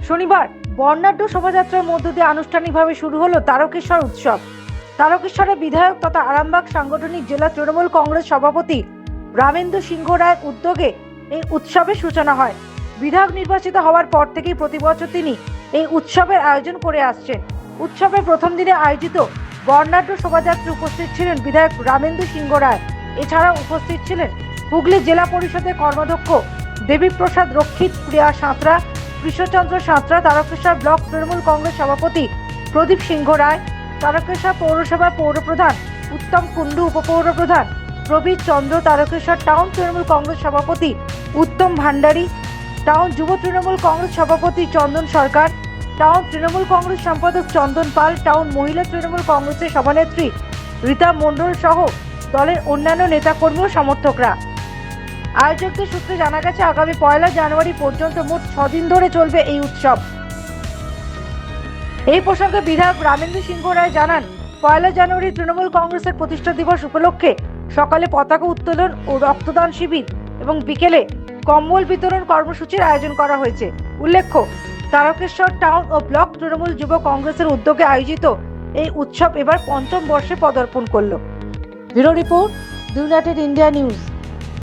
শনিবার বর্ণাঢ্য শোভাযাত্রার মধ্য দিয়ে আনুষ্ঠানিকভাবে শুরু হলো তারকেশ্বর উৎসব। তারকেশ্বরের বিধায়ক তথা আরামবাগ সাংগঠনিক জেলা তৃণমূল কংগ্রেস সভাপতি রামেন্দু সিংহ রায়ের উদ্যোগে এই উৎসবের সূচনা হয়। বিধায়ক নির্বাচিত হওয়ার পর থেকেই প্রতি বছর তিনি এই উৎসবের আয়োজন করে আসছেন। উৎসবের প্রথম দিনে আয়োজিত বর্ণাঢ্য শোভাযাত্রায় উপস্থিত ছিলেন বিধায়ক রামেন্দু সিংহ রায়। এছাড়াও উপস্থিত ছিলেন হুগলি জেলা পরিষদের কর্মাধ্যক্ষ দেবীপ্রসাদ রক্ষিত, প্রিয়া সাঁতরা, কৃষ্ণচন্দ্র সাঁতরা, তারকেশ্বর ব্লক তৃণমূল কংগ্রেস সভাপতি প্রদীপ সিংহ রায়, তারকেশ্বর পৌরসভার পৌরপ্রধান উত্তম কুণ্ডু, উপপৌরপ্রধান প্রবীর চন্দ্র, তারকেশ্বর টাউন তৃণমূল কংগ্রেস সভাপতি উত্তম ভান্ডারী, টাউন যুব তৃণমূল কংগ্রেস সভাপতি চন্দন সরকার, টাউন তৃণমূল কংগ্রেস সম্পাদক চন্দন পাল, টাউন মহিলা তৃণমূল কংগ্রেসের সভানেত্রী রীতা মণ্ডল সহ দলের অন্যান্য নেতাকর্মী ও সমর্থকরা। আয়োজকদের সূত্রে জানা গেছে, আগামী 1 জানুয়ারি পর্যন্ত মোট 6 দিন ধরে চলবে এই উৎসব। এই প্রসঙ্গে বিধায়ক রামেন্দু সিংহ রায় জানান, 1 জানুয়ারি তৃণমূল কংগ্রেসের প্রতিষ্ঠা দিবস উপলক্ষে সকালে পতাকা উত্তোলন ও রক্তদান শিবির এবং বিকেলে কম্বল বিতরণ কর্মসূচির আয়োজন করা হয়েছে। উল্লেখ্য, তারকেশ্বর টাউন ও ব্লক তৃণমূল যুব কংগ্রেসের উদ্যোগে আয়োজিত এই উৎসব এবার 5ম বর্ষে পদার্পণ করল। Bureau report, United India news.